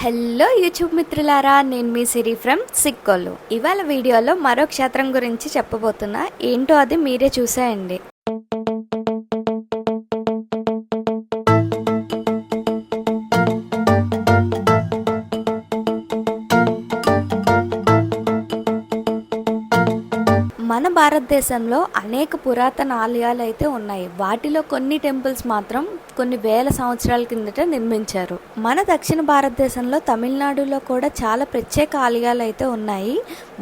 Hello YouTube మిత్రులారా, నేను మీ సిరి from Sikkolu. ఇవాళ వీడియోలో మరో క్షేత్రం గురించి చెప్పబోతున్నా. ఏంటో అది మీరే చూసేయండి. మన భారతదేశంలో అనేక పురాతన ఆలయాలు అయితే ఉన్నాయి. వాటిలో కొన్ని టెంపుల్స్ మాత్రం కొన్ని వేల సంవత్సరాల కిందట నిర్మించారు. మన దక్షిణ భారతదేశంలో తమిళనాడులో కూడా చాలా ప్రత్యేక ఆలయాలు అయితే ఉన్నాయి.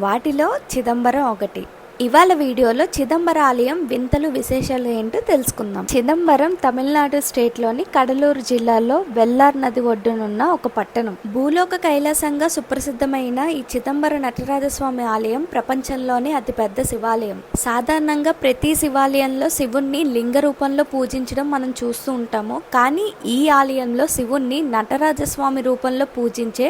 వాటిలో చిదంబరం ఒకటి. ఇవాళ వీడియోలో చిదంబర ఆలయం వింతలు విశేషాలు ఏంటో తెలుసుకుందాం. చిదంబరం తమిళనాడు స్టేట్లోని కడలూరు జిల్లాలో వెల్లార్ నది ఒడ్డునున్న ఒక పట్టణం. భూలోక కైలాసంగా సుప్రసిద్ధమైన ఈ చిదంబర నటరాజస్వామి ఆలయం ప్రపంచంలోనే అతిపెద్ద శివాలయం. సాధారణంగా ప్రతి శివాలయంలో శివుణ్ణి లింగ రూపంలో పూజించడం మనం చూస్తూ ఉంటాము. కానీ ఈ ఆలయంలో శివుణ్ణి నటరాజస్వామి రూపంలో పూజించే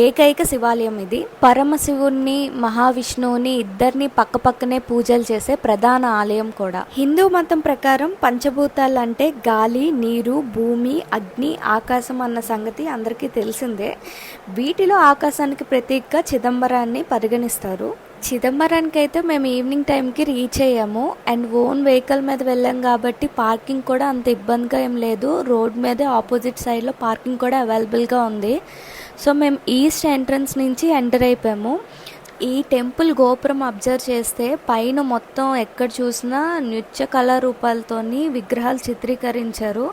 ఏకైక శివాలయం ఇది. పరమశివుణ్ణి మహావిష్ణువుని ఇద్దరిని పక్కనే పూజలు చేసే ప్రధాన ఆలయం కూడా. హిందూ మతం ప్రకారం పంచభూతాలు అంటే గాలి, నీరు, భూమి, అగ్ని, ఆకాశం అన్న సంగతి అందరికీ తెలిసిందే. వీటిలో ఆకాశానికి ప్రతీకగా చిదంబరాన్ని పరిగణిస్తారు. చిదంబరానికి అయితే మేము ఈవినింగ్ టైంకి రీచ్ అయ్యాము. అండ్ ఓన్ వెహికల్ మీద వెళ్ళాం కాబట్టి పార్కింగ్ కూడా అంత ఇబ్బందిగా ఏం లేదు. రోడ్ మీదే ఆపోజిట్ సైడ్లో పార్కింగ్ కూడా అవైలబుల్గా ఉంది. సో మేము ఈస్ట్ ఎంట్రన్స్ నుంచి ఎంటర్ అయిపోయాము. ఈ టెంపుల్ గోపురం అబ్జర్వ్ చేస్తే పైన మొత్తం ఎక్కడ చూసినా నృత్య కళారూపాలతోని విగ్రహాలు చిత్రీకరించారు.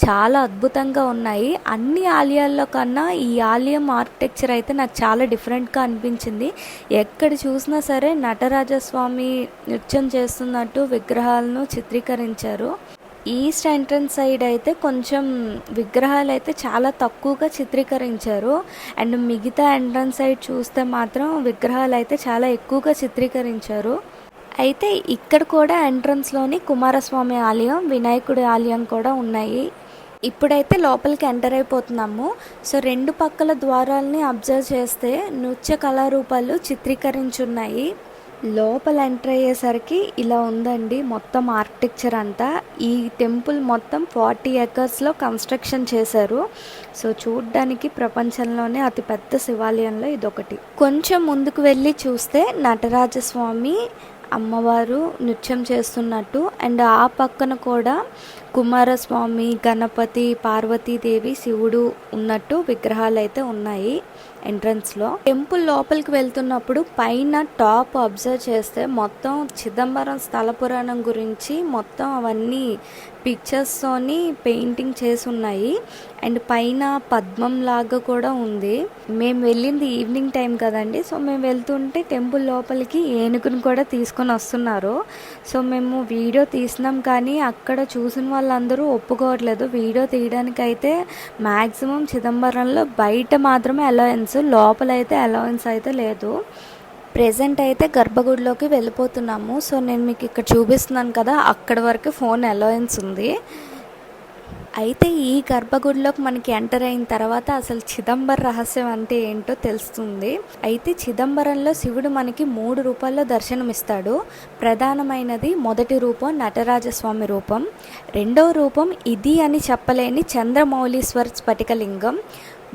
చాలా అద్భుతంగా ఉన్నాయి. అన్ని ఆలయాల్లో కన్నా ఈ ఆలయం ఆర్కిటెక్చర్ అయితే నాకు చాలా డిఫరెంట్గా అనిపించింది. ఎక్కడ చూసినా సరే నటరాజస్వామి నృత్యం చేస్తున్నట్టు విగ్రహాలను చిత్రీకరించారు. ఈస్ట్ ఎంట్రన్స్ సైడ్ అయితే కొంచెం విగ్రహాలు అయితే చాలా తక్కువగా చిత్రీకరించారు. అండ్ మిగతా ఎంట్రన్స్ సైడ్ చూస్తే మాత్రం విగ్రహాలు అయితే చాలా ఎక్కువగా చిత్రీకరించారు. అయితే ఇక్కడ కూడా ఎంట్రన్స్లోని కుమారస్వామి ఆలయం, వినాయకుడి ఆలయం కూడా ఉన్నాయి. ఇప్పుడైతే లోపలికి ఎంటర్ అయిపోతున్నాము. సో రెండు పక్కల ద్వారాలని అబ్జర్వ్ చేస్తే నృత్య కళారూపాలు చిత్రీకరించున్నాయి. లోపల ఎంటర్ అయ్యేసరికి ఇలా ఉందండి మొత్తం ఆర్కిటెక్చర్ అంతా. ఈ టెంపుల్ మొత్తం 40 acres కన్స్ట్రక్షన్ చేశారు. సో చూడ్డానికి ప్రపంచంలోనే అతిపెద్ద శివాలయంలో ఇదొకటి. కొంచెం ముందుకు వెళ్ళి చూస్తే నటరాజస్వామి, అమ్మవారు నృత్యం చేస్తున్నట్టు, అండ్ ఆ పక్కన కూడా కుమారస్వామి, గణపతి, పార్వతీదేవి, శివుడు ఉన్నట్టు విగ్రహాలు అయితే ఉన్నాయి ఎంట్రన్స్లో. టెంపుల్ లోపలికి వెళ్తున్నప్పుడు పైన టాప్ అబ్జర్వ్ చేస్తే మొత్తం చిదంబరం స్థల పురాణం గురించి మొత్తం అవన్నీ పిక్చర్స్తోని పెయింటింగ్ చేసి ఉన్నాయి. అండ్ పైన పద్మం లాగా కూడా ఉంది. మేము వెళ్ళింది ఈవినింగ్ టైం కదండి. సో మేము వెళ్తుంటే టెంపుల్ లోపలికి ఏనుగును కూడా తీసుకొని వస్తున్నారు. సో మేము వీడియో తీసినాం కానీ అక్కడ చూసిన వాళ్ళందరూ ఒప్పుకోవట్లేదు వీడియో తీయడానికి. అయితే మ్యాక్సిమం చిదంబరంలో బయట మాత్రమే అలవెన్స్, లోపలైతే అలవెన్స్ అయితే లేదు. ప్రెజెంట్ అయితే గర్భగుడిలోకి వెళ్ళిపోతున్నాము. సో నేను మీకు ఇక్కడ చూపిస్తున్నాను కదా, అక్కడ వరకు ఫోన్ అలవెన్స్ ఉంది. అయితే ఈ గర్భగుడిలోకి మనకి ఎంటర్ అయిన తర్వాత అసలు చిదంబర రహస్యం అంటే ఏంటో తెలుస్తుంది. అయితే చిదంబరంలో శివుడు మనకి 3 రూపాల్లో దర్శనమిస్తాడు. ప్రధానమైనది మొదటి రూపం నటరాజస్వామి రూపం, రెండవ రూపం ఇది అని చెప్పలేని చంద్రమౌళీశ్వర స్ఫటికలింగం,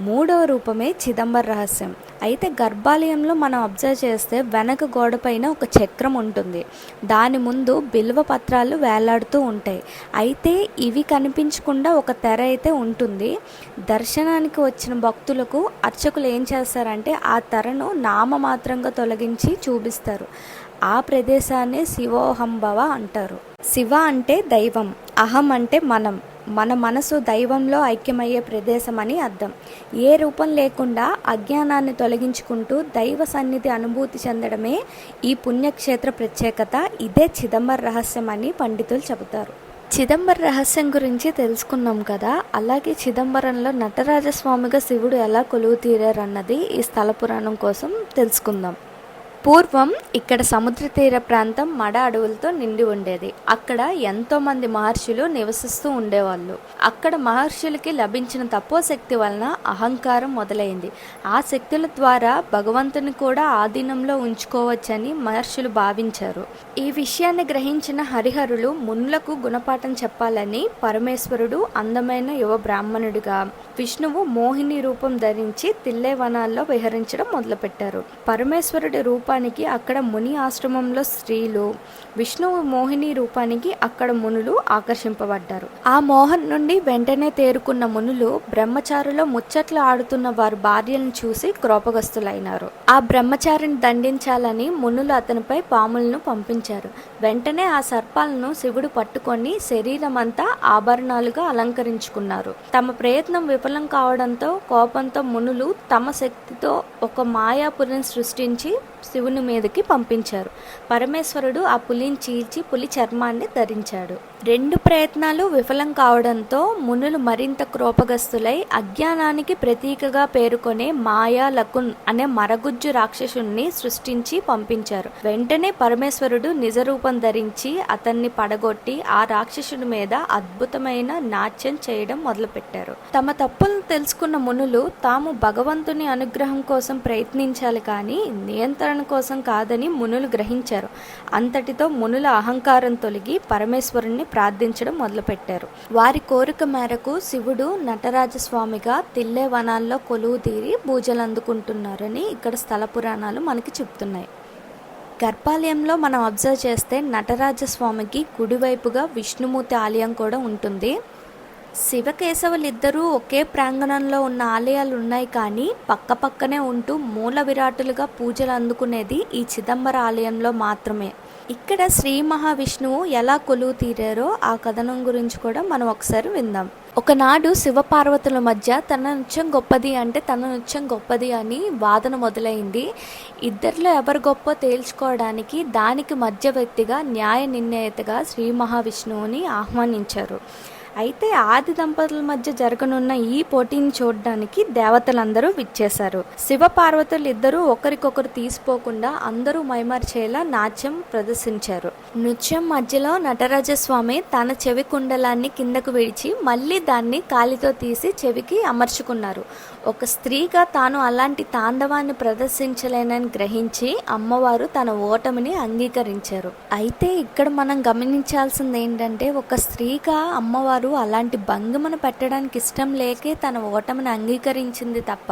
మూడవ రూపమే చిదంబర రహస్యం. అయితే గర్భాలయంలో మనం అబ్జర్వ్ చేస్తే వెనక గోడ పైన ఒక చక్రం ఉంటుంది. దాని ముందు బిల్వ పత్రాలు వేలాడుతూ ఉంటాయి. అయితే ఇవి కనిపించకుండా ఒక తెర అయితే ఉంటుంది. దర్శనానికి వచ్చిన భక్తులకు అర్చకులు ఏం చేస్తారంటే ఆ తెరను నామమాత్రంగా తొలగించి చూపిస్తారు. ఆ ప్రదేశాన్ని శివోహంభవ అంటారు. శివ అంటే దైవం, అహం అంటే మనం, మన మనసు దైవంలో ఐక్యమయ్యే ప్రదేశం అని అర్థం. ఏ రూపం లేకుండా అజ్ఞానాన్ని తొలగించుకుంటూ దైవ సన్నిధి అనుభూతి చెందడమే ఈ పుణ్యక్షేత్ర ప్రత్యేకత. ఇదే చిదంబర రహస్యం అని పండితులు చెబుతారు. చిదంబర రహస్యం గురించి తెలుసుకున్నాం కదా, అలాగే చిదంబరంలో నటరాజస్వామిగా శివుడు ఎలా కొలువు తీరారన్నది ఈ స్థల పురాణం కోసం తెలుసుకుందాం. పూర్వం ఇక్కడ సముద్ర తీర ప్రాంతం మడ అడవులతో నిండి ఉండేది. అక్కడ ఎంతో మంది మహర్షులు నివసిస్తూ ఉండేవాళ్ళు. అక్కడ మహర్షులకి లభించిన తపోశక్తి వలన అహంకారం మొదలైంది. ఆ శక్తుల ద్వారా భగవంతుని కూడా ఆధీనంలో ఉంచుకోవచ్చని మహర్షులు భావించారు. ఈ విషయాన్ని గ్రహించిన హరిహరులు మునులకు గుణపాఠం చెప్పాలని పరమేశ్వరుడు అందమైన యువ బ్రాహ్మణుడిగా, విష్ణువు మోహిని రూపం ధరించి తిల్లే వనాల్లో విహరించడం మొదలుపెట్టారు. పరమేశ్వరుడి రూపానికి అక్కడ ముని ఆశ్రమంలో స్త్రీలు, విష్ణువు మోహిని రూపానికి అక్కడ మునులు ఆకర్షింపబడ్డారు. ఆ మోహన్ నుండి వెంటనే తేరుకున్న మునులు బ్రహ్మచారిలో ముచ్చట్లు ఆడుతున్న వారి భార్యలను చూసి క్రోపగస్తులైనారు. ఆ బ్రహ్మచారిని దండించాలని మునులు అతనిపై పాములను పంపించారు. వెంటనే ఆ సర్పాలను శివుడు పట్టుకొని శరీరమంతా ఆభరణాలుగా అలంకరించుకున్నారు. తమ ప్రయత్నం విఫలం కావడంతో కోపంతో మునులు తమ శక్తితో ఒక మాయాపురిని సృష్టించి శివుని మీదకి పంపించారు. పరమేశ్వరుడు ఆ పులిని చీల్చి పులి చర్మాన్ని ధరించాడు. 2 ప్రయత్నాలు విఫలం కావడంతో మునులు మరింత క్రోపగస్తులై అజ్ఞానానికి ప్రతీకగా పేరుకొనే మాయా లకున్ అనే మరగుజ్జు రాక్షసుని సృష్టించి పంపించారు. వెంటనే పరమేశ్వరుడు నిజరూపం ధరించి అతన్ని పడగొట్టి ఆ రాక్షసుడి మీద అద్భుతమైన నాట్యం చేయడం మొదలుపెట్టారు. తమ తప్పులను తెలుసుకున్న మునులు తాము భగవంతుని అనుగ్రహం కోసం ప్రయత్నించాలి కానీ నియంత్రణ కోసం కాదని మునులు గ్రహించారు. అంతటితో మునుల అహంకారం తొలగి పరమేశ్వరుణ్ణి ప్రార్థించడం మొదలుపెట్టారు. వారి కోరిక మేరకు శివుడు నటరాజస్వామిగా తిల్లే వనాల్లో కొలువు తీరి పూజలు అందుకుంటున్నారని ఇక్కడ స్థల పురాణాలు మనకి చెప్తున్నాయి. గర్భాలయంలో మనం అబ్జర్వ్ చేస్తే నటరాజస్వామికి కుడివైపుగా విష్ణుమూర్తి ఆలయం కూడా ఉంటుంది. శివకేశవులిద్దరూ ఒకే ప్రాంగణంలో ఉన్న ఆలయాలు ఉన్నాయి కానీ పక్కపక్కనే ఉంటూ మూల విరాటులుగా పూజలు అందుకునేది ఈ చిదంబర ఆలయంలో మాత్రమే. ఇక్కడ శ్రీ మహావిష్ణువు ఎలా కొలువు తీరారో ఆ కథనం గురించి కూడా మనం ఒకసారి విందాం. ఒకనాడు శివపార్వతుల మధ్య తన నృత్యం గొప్పది అంటే తన నృత్యం గొప్పది అని వాదన మొదలైంది. ఇద్దరిలో ఎవరు గొప్ప తేల్చుకోవడానికి దానికి మధ్యవర్తిగా న్యాయ నిర్ణేతగా శ్రీ మహావిష్ణువుని ఆహ్వానించారు. అయితే ఆది దంపతుల మధ్య జరగనున్న ఈ పోటీని చూడడానికి దేవతలందరూ విచ్చేశారు. శివ పార్వతులు ఇద్దరూ ఒకరికొకరు తీసిపోకుండా అందరూ మైమర్చేలా నాట్యం ప్రదర్శించారు. నృత్యం మధ్యలో నటరాజస్వామి తన చెవి కుండలాన్ని కిందకు విడిచి మళ్ళీ దాన్ని కాలితో తీసి చెవికి అమర్చుకున్నారు. ఒక స్త్రీగా తాను అలాంటి తాండవాన్ని ప్రదర్శించలేనని గ్రహించి అమ్మవారు తన ఓటమిని అంగీకరించారు. అయితే ఇక్కడ మనం గమనించాల్సింది ఏంటంటే ఒక స్త్రీగా అమ్మవారు అలాంటి భంగిమను పెట్టడానికి ఇష్టం లేకే తన ఓటమిని అంగీకరించింది తప్ప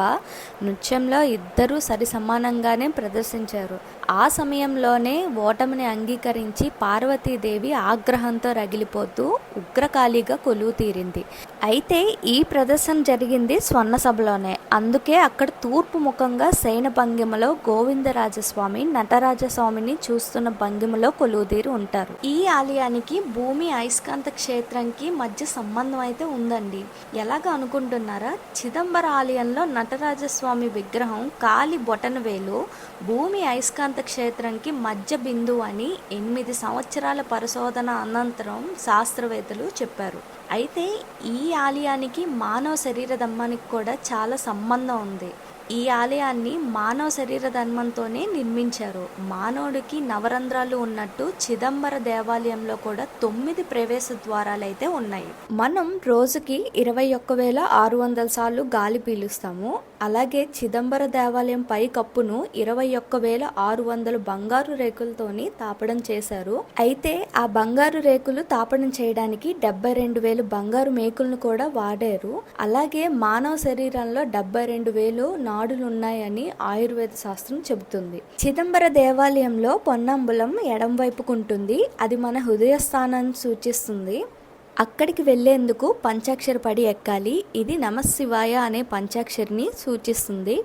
నృత్యంలో ఇద్దరూ సరి సమానంగానే ప్రదర్శించారు. ఆ సమయంలోనే ఓటమిని అంగీకరించి పార్వతీదేవి ఆగ్రహంతో రగిలిపోతూ ఉగ్రకాళిగా కొలువు తీరింది. అయితే ఈ ప్రదర్శన జరిగింది స్వర్ణ సభలోనే. అందుకే అక్కడ తూర్పు ముఖంగా శయన భంగిమలో గోవిందరాజస్వామి నటరాజస్వామిని చూస్తున్న భంగిమలో కొలువుదీరి ఉంటారు. ఈ ఆలయానికి భూమి అయస్కాంత క్షేత్రంకి మధ్య సంబంధం అయితే ఉందండి. ఎలాగ అనుకుంటున్నారా? చిదంబర ఆలయంలో నటరాజస్వామి విగ్రహం కాలి బొటనవేలు భూమి అయస్కాంత క్షేత్రంకి మధ్య బిందువు అని 8 సంవత్సరాల పరిశోధన అనంతరం శాస్త్రవేత్తలు చెప్పారు. అయితే ఈ ఆలయానికి మానవ శరీర ధర్మానికి కూడా చాలా సంబంధం ఉంది. ఈ ఆలయాన్ని మానవ శరీర ధర్మంతోనే నిర్మించారు. మానవుడికి నవరంధ్రాలు ఉన్నట్టు చిదంబర దేవాలయంలో కూడా 9 ప్రవేశ ద్వారాలు అయితే ఉన్నాయి. మనం రోజుకి 21,600 సార్లు గాలి పీలుస్తాము. అలాగే చిదంబర దేవాలయం పై కప్పును 21,600 బంగారు రేకులతోని తాపడం చేశారు. అయితే ఆ బంగారు రేకులు తాపడం చేయడానికి 72,000 బంగారు మేకులను కూడా వాడారు. అలాగే మానవ శరీరంలో 72,000 నాడులు ఉన్నాయని ఆయుర్వేద శాస్త్రం చెబుతుంది. చిదంబర దేవాలయంలో పొన్నంబులం ఎడం వైపుకు ఉంటుంది. అది మన హృదయ స్థానాన్ని సూచిస్తుంది. అక్కడికి వెళ్లేందుకు పంచాక్షర పడి ఎక్కాలి. ఇది నమశివాయ అనే పంచాక్షరిని సూచిస్తుంది.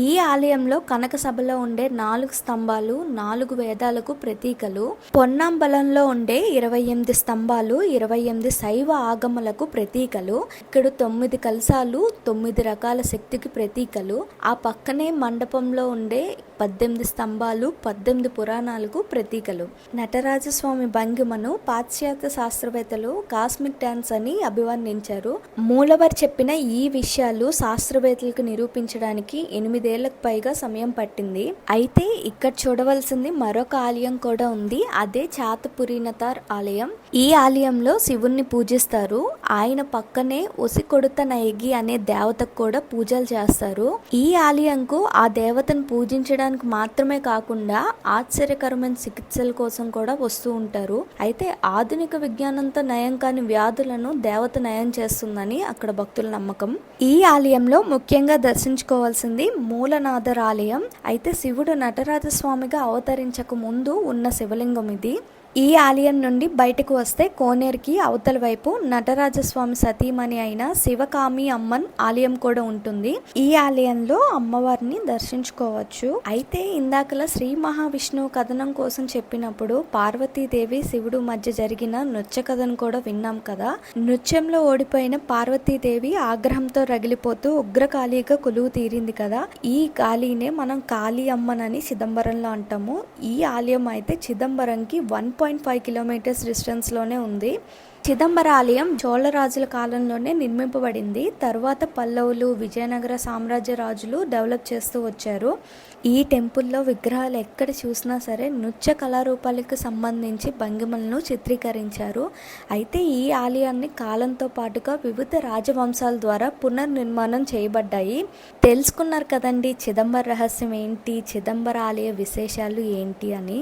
ఈ ఆలయంలో కనక సభలో ఉండే 4 స్తంభాలు 4 వేదాలకు ప్రతీకలు. పొన్నాంబలంలో ఉండే 28 స్తంభాలు 28 శైవ ఆగమలకు ప్రతీకలు. ఇక్కడ 9 కలశాలు 9 రకాల శక్తికి ప్రతీకలు. ఆ పక్కనే మండపంలో ఉండే 18 స్తంభాలు 18 పురాణాలకు ప్రతీకలు. నటరాజస్వామి భంగిమను పాశ్చాత్య శాస్త్రవేత్తలు కాస్మో కాస్మిక్ డాన్స్ అని అభివర్ణించారు. మూలవర్ చెప్పిన ఈ విషయాలు శాస్త్రవేత్తలకు నిరూపించడానికి 8 ఏళ్లకు పైగా సమయం పట్టింది. అయితే ఇక్కడ చూడవలసింది మరొక ఆలయం కూడా ఉంది. అదే చాతపురీనతార్ ఆలయం. ఈ ఆలయంలో శివుణ్ణి పూజిస్తారు. ఆయన పక్కనే ఒసికొడుత నయగి అనే దేవతకు కూడా పూజలు చేస్తారు. ఈ ఆలయంకు ఆ దేవతను పూజించడానికి మాత్రమే కాకుండా ఆశ్చర్యకరమైన చికిత్సల కోసం కూడా వస్తూ ఉంటారు. అయితే ఆధునిక విజ్ఞానంతో నయం కాని వ్యాధులను దేవత నయం చేస్తుందని అక్కడ భక్తుల నమ్మకం. ఈ ఆలయంలో ముఖ్యంగా దర్శించుకోవాల్సింది మూలనాథర్ ఆలయం. అయితే శివుడు నటరాజస్వామిగా అవతరించక ముందు ఉన్న శివలింగం ఇది. ఈ ఆలయం నుండి బయటకు వస్తే కోనేరుకి అవతల వైపు నటరాజస్వామి సతీమణి అయిన శివకామి అమ్మన్ ఆలయం కూడా ఉంటుంది. ఈ ఆలయంలో అమ్మవారిని దర్శించుకోవచ్చు. అయితే ఇందాకలా శ్రీ మహావిష్ణువు కథనం కోసం చెప్పినప్పుడు పార్వతీదేవి శివుడు మధ్య జరిగిన నృత్య కథను కూడా విన్నాం కదా. నృత్యంలో ఓడిపోయిన పార్వతీదేవి ఆగ్రహంతో రగిలిపోతూ ఉగ్రకాళీగా కొలువు తీరింది కదా. ఈ కాళీనే మనం కాళీ అమ్మనని చిదంబరంలో అంటాము. ఈ ఆలయం అయితే చిదంబరంకి 1.5 కిలోమీటర్స్ డిస్టెన్స్లోనే ఉంది. చిదంబర ఆలయం చోళరాజుల కాలంలోనే నిర్మింపబడింది. తర్వాత పల్లవులు, విజయనగర సామ్రాజ్య రాజులు డెవలప్ చేస్తూ వచ్చారు. ఈ టెంపుల్లో విగ్రహాలు ఎక్కడ చూసినా సరే నృత్య కళారూపాలకు సంబంధించి భంగిమలను చిత్రీకరించారు. అయితే ఈ ఆలయాన్ని కాలంతో పాటుగా వివిధ రాజవంశాల ద్వారా పునర్నిర్మాణం చేయబడ్డాయి. తెలుసుకున్నారు కదండి చిదంబర రహస్యం ఏంటి, చిదంబర ఆలయ విశేషాలు ఏంటి అని.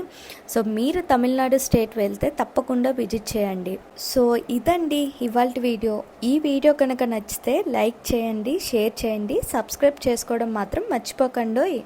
సో మీరు తమిళనాడు స్టేట్ వెళ్తే తప్పకుండా విజిట్ చేయండి. సో ఇదండి ఇవాల్టి వీడియో. ఈ వీడియో కనుక నచ్చితే లైక్ చేయండి, షేర్ చేయండి, సబ్స్క్రైబ్ చేసుకోవడం మాత్రం మర్చిపోకండి.